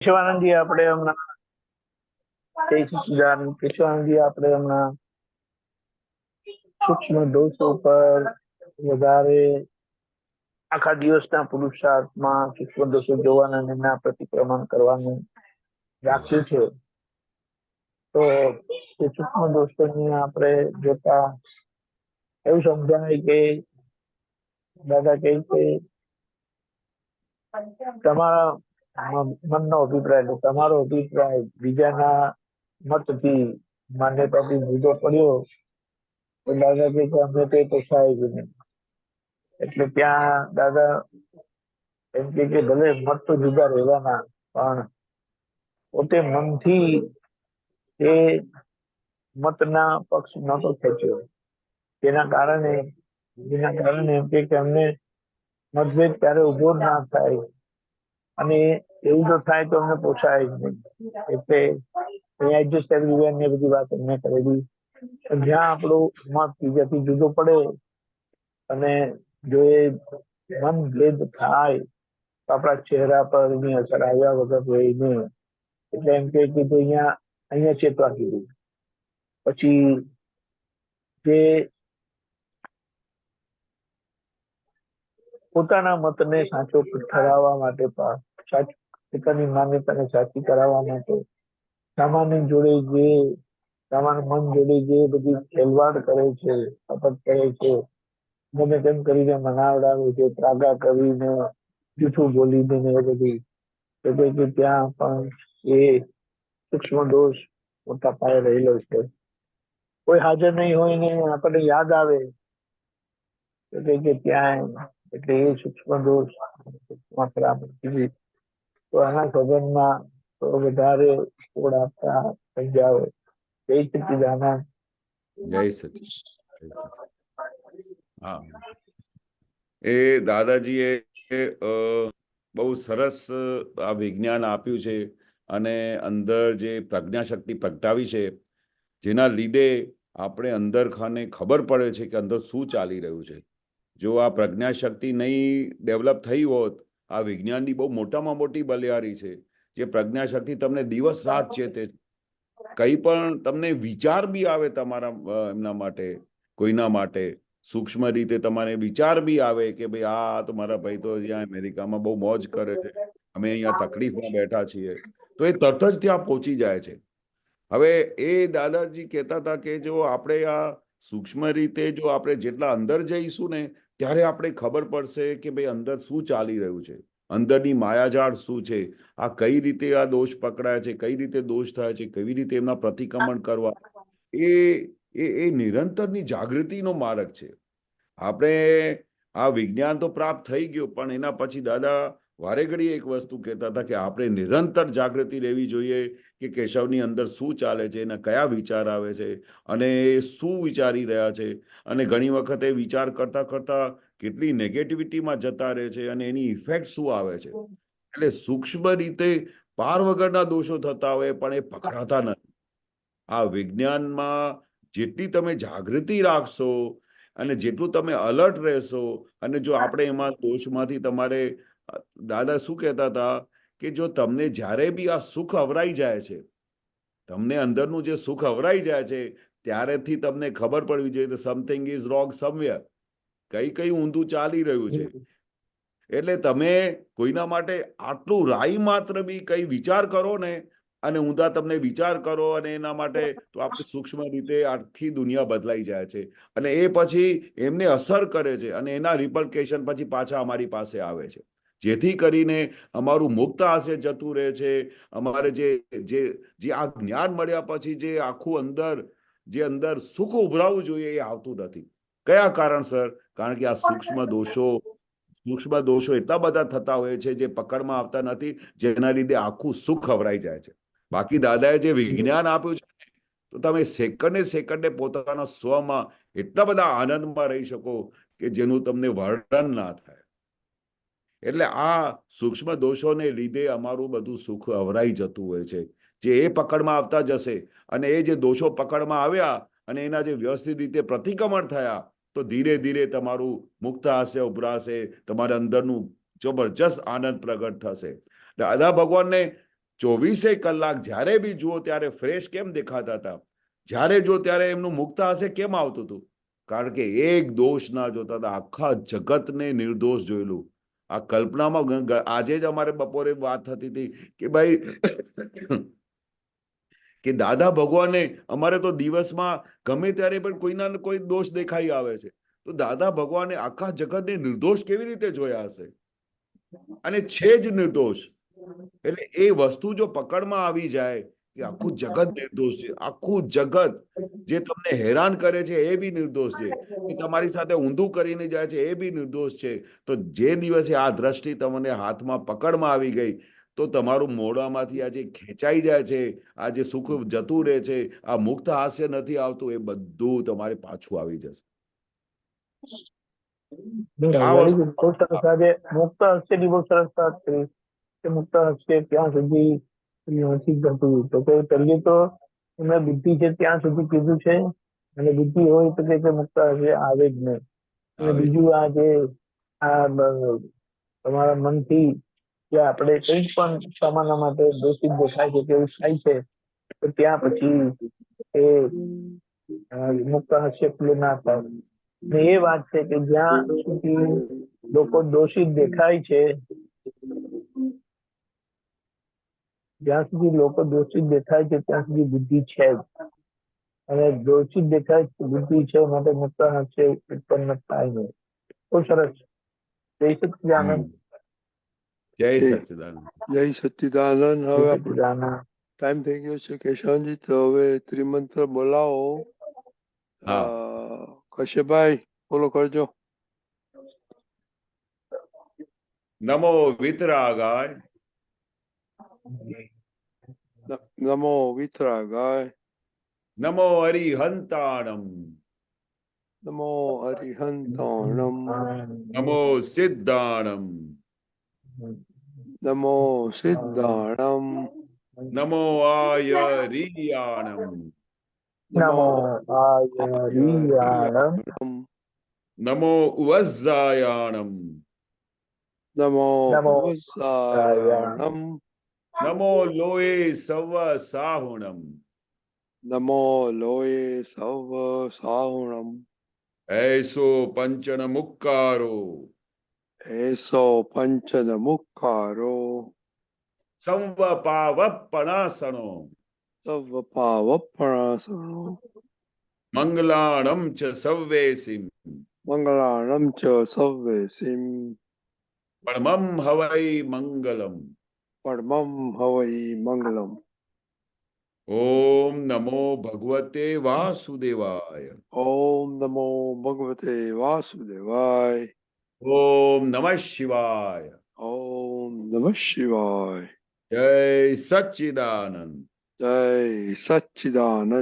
કેશવાનંદજી આપણે હમણાં કેશવાનંદજી આપણે હમણાં સૂક્ષ્મ દોષો પર વધારે આખા દિવસના પુરુષાર્થમાં સૂક્ષ્મ દોષો જોવાના અને એમના પ્રતિક્રમણ કરવાનું રાખ્યું છે. તો એ સૂક્ષ્મ દોષોની આપણે જોતા એવું સમજાય કે દાદા કહે કે તમારા મનનો અભિપ્રાય, તમારો અભિપ્રાય બીજાના મતથી માન્યતાથી જુદો પડ્યો તો દાદા કે અમને તે પોસાય જ નહીં. એટલે ત્યાં દાદા એમ કે ભલે મત તો જુદા રહેવાના, પણ પોતે મનથી એ મતના પક્ષ નતો ખેંચ્યો. જેના કારણે એમ કે અમને મતભેદ ત્યારે ઉભો ના થાય, અને એવું જો થાય તો અમને પોસાય જ નહીં. એટલે અહીંયા એડજસ્ટ એવરીવેર ને બધી વાત અમને કરેલી. જ્યાં આપણો મત બીજાથી જુદો પડે અને જો એ મન ભેદ થાય તો આપણા ચહેરા પર એની અસર આવ્યા વગર રહી નહીં. એટલે એમ કે અહીંયા ચેતવા કીધું. પછી જે પોતાના મતને સાચો ઠરાવવા માટે, પોતાની માન્યતાને સાચી કરાવવા માટે સામાન્ય મન જોડે જે બધી ખેલવાડ કરે છે, શપથ કરે છે, ગમે તેમ કરીને મનાવડાવે છે, ત્રાગા કરીને, જૂઠું બોલીને ને એ બધી, એટલે ત્યાં પણ એ સૂક્ષ્મ દોષ મોટા પાયે રહેલો છે. કોઈ હાજર નહીં હોય ને આપણને યાદ આવે એટલે કે ત્યાં એટલે એ સૂક્ષ્મ દોષ માત્રા તો આના સદનમાં તો વધારે છોડ આપતા સમજાવે. જય સચ્ચિદાનંદ. જય સચ્ચિદાનંદ. હા, એ દાદાજીએ બહુ સરસ આ વિજ્ઞાન આપ્યું છે અને અંદર જે પ્રજ્ઞાશક્તિ પ્રગટાવી છે, જેના લીધે આપણે અંદર ખાને ખબર પડે છે કે અંદર શું ચાલી રહ્યું છે. જો આ પ્રજ્ઞાશક્તિ નહીં ડેવલપ થઈ હોત, આ વિજ્ઞાનની બહુ મોટામાં મોટી બલિયારી છે. જે પ્રજ્ઞાશક્તિ તમને દિવસ રાત ચેતે, કંઈ પણ તમને વિચાર બી આવે તમારા એમના માટે, કોઈના માટે સૂક્ષ્મ રીતે તમારે વિચાર બી આવે કે ભાઈ આ તો મારા ભાઈ તો અહીંયા અમેરિકામાં બહુ મોજ કરે છે, અમે અહીંયા તકલીફમાં બેઠા છીએ, તો એ તરત જ ત્યાં પહોંચી જાય છે. હવે એ દાદાજી કહેતા હતા કે જો આપણે આ સૂક્ષ્મ રીતે જો આપણે જેટલા અંદર જઈશું ને, ત્યારે આપણે ખબર પડશે કે ભાઈ અંદર શું ચાલી રહ્યું છે, અંદરની માયાજાળ શું છે, આ કઈ રીતે આ દોષ પકડાય છે, કઈ રીતે દોષ થાય છે, કેવી રીતે એમના પ્રતિક્રમણ કરવા. એ નિરંતરની જાગૃતિનો માર્ગ છે. આપણે આ વિજ્ઞાન તો પ્રાપ્ત થઈ ગયું, પણ એના પછી દાદા વારે ઘડી એક વસ્તુ કહેતા હતા કે આપણે નિરંતર જાગૃતિ રહેવી જોઈએ કે કેશવની અંદર શું ચાલે છે, એના કયા વિચાર આવે છે અને એ શું વિચારી રહ્યા છે, અને ઘણી વખત એ વિચાર કરતા કરતા કેટલી નેગેટિવિટીમાં જતા રહે છે અને એની ઇફેક્ટ શું આવે છે. એટલે સૂક્ષ્મ રીતે પાર વગરના દોષો થતા હોય પણ એ પકડાતા નથી. આ વિજ્ઞાનમાં જેટલી તમે જાગૃતિ રાખશો અને જેટલું તમે અલર્ટ રહેશો, અને જો આપણે એમાં દોષમાંથી તમારે, દાદા શું કહેતા હતા કે જો તમને જ્યારે બી આ સુખ અવરાઈ જાય છે, તમને અંદરનું જે સુખ અવરાઈ જાય છે, ત્યારેથી તમને ખબર પડવી જોઈએ કે સમથિંગ ઇઝ રોંગ સમવેર, કઈ ઊંધું ચાલી રહ્યું છે. એટલે તમે કોઈના માટે આટલું રાઈ માત્ર બી કઈ વિચાર કરો ને, અને ઊંધા તમને વિચાર કરો, અને એના માટે તો આપણે સૂક્ષ્મ રીતે આખી દુનિયા બદલાઈ જાય છે, અને એ પછી એમને અસર કરે છે, અને એના રિપર્કેશન પછી પાછા અમારી પાસે આવે છે, જેથી કરીને અમારું મુક્ત હાસ્ય જતું રહે છે. અમારે જે આ જ્ઞાન મળ્યા પછી જે આખું અંદર સુખ ઉભરાવવું જોઈએ એ આવતું નથી. કયા કારણસર? કારણ કે આ સૂક્ષ્મ દોષો એટલા બધા થતા હોય છે જે પકડમાં આવતા નથી, જેના લીધે આખું સુખ ખવરાઈ જાય છે. બાકી દાદાએ જે વિજ્ઞાન આપ્યું છે, તો તમે સેકન્ડે પોતાના સ્વમાં એટલા બધા આનંદમાં રહી શકો કે જેનું તમને વર્ણન ના થાય. એટલે આ સૂક્ષ્મ દોષોને લીધે અમારું બધું સુખ અવરાઈ જતું હોય છે. જે એ પકડમાં આવતા જશે, અને એ જે દોષો પકડમાં આવ્યા અને એના જે વ્યવસ્થિત રીતે પ્રતિક્રમણ થયા, તો ધીરે ધીરે તમારું મુક્ત હાસ્ય ઉભરાશે, તમારા અંદરનું જબરજસ્ત આનંદ પ્રગટ થશે. દાદા ભગવાનને 24 કલાક જ્યારે બી જુઓ ત્યારે ફ્રેશ કેમ દેખાતા હતા? જ્યારે જો ત્યારે એમનું મુક્ત હાસ્ય કેમ આવતું હતું? કારણ કે એક દોષ ના જોતા હતા, આખા જગતને નિર્દોષ જોયેલું. આ કલ્પનામાં આજે જ અમારે બપોરે વાત થતી હતી કે ભાઈ કે દાદા ભગવાને અમારે તો દિવસમાં ગમે ત્યારે પણ કોઈના ને કોઈ દોષ દેખાઈ આવે છે. તો દાદા ભગવાને આખા જગતને નિર્દોષ કેવી રીતે જોયા હશે? અને છે જ નિર્દોષ. એટલે એ વસ્તુ જો પકડમાં આવી જાય કે આખું જગત નિર્દોષ છે, આખું જગત જે તમને હેરાન કરે છે એ બી નિર્દોષ છે, કે તમારી સાથે ઊંધું કરીને જાય છે એ બી નિર્દોષ છે, તો જે દિવસે આ દ્રષ્ટિ તમને હાથમાં પકડમાં આવી ગઈ, તો તમારું મોઢામાંથી આ જે ખેંચાઈ જાય છે, આ જે સુખ જતું રહે છે, આ મુક્ત હાસ્ય નથી આવતું, એ બધું તમારે પાછું આવી જશે. આ વેરી વસ્તુ ગુડ. બહુ સરસ. આજે મુક્ત હાસ્યની બહુ સરસ વાત કરી કે મુક્ત હાસ્ય ત્યાં સુધી નથી કરતું. તો કે પહેલી તો એમને બુદ્ધિ છે ત્યાં સુધી કીધું છે, અને બુદ્ધિ હોય તો કે મુક્ત હાસ્ય આવે જ નહીં. અને આવે છે. બીજું આ જે તમારા મનથી કે આપણે કંઈક પણ સામાન્ય માટે દોષિત દેખાય છે કે એવું થાય છે, તો ત્યાં પછી એ મુક્ત હાસ્ય ખુલ્લું ના થાય. ને એ વાત છે કે જ્યાં સુધી લોકો દોષિત દેખાય છે, જ્યાં સુધી લોકો દોષિત દેખાય છે ત્યાં સુધી બુદ્ધિ છે જ. અને દોષિત દેખાય છે બુદ્ધિ છે, માટે મુક્ત હાસ્ય ઉત્પન્ન થાય નહીં. બહુ સરસ. જય સચ્ચિદાનંદ. જય જય સચ્ચિદાનંદ. જય સચ્ચિદાનંદ. જય હવે આપણો સચ્ચિદાનંદ. ટાઈમ થઈ ગયો છે કેશવજી, તો હવે ત્રિમંત્ર બોલાવો. હા. કશ્યપભાઈ બોલો કરજો. નમો વિતરાગાય, નમો વિતરાગાય, નમો હરિહંતાણમ, નમો હરિહંતાણમ, નમો સિદ્ધાણમ, નમો સિદ્ધાણમ, નમો આયરિયાણમ, નમો નમો આયરિયાણમ, આયર્યાણમ, નમો ઉવઝ્ઝાયાણમ, નમો નમો ઉવસ્સાયાણમ, નમો લોએ સવ સાહુણમ, નમો લોએ સવ સાહુણમ, એસો પંચન મુક્કારો, એસો પંચન મુક્કારો, સંવપાવપણાસણો, સવ પાવપણાસણો, મંગલાણમ ચ સવ્વેસિમ, મંગળાણમ ચ સવ્વેસિમ, પરમમ હવૈ મંગલમ. પરમં હવૈ મંગલમ. ઓમ નમો ભગવતે વાસુદેવાય. ઓમ નમો ભગવતે વાસુદેવાય. ઓમ નમઃ શિવાય. ઓમ નમઃ શિવાય. જય સચ્ચિદાનંદ. જય સચ્ચિદાનંદ.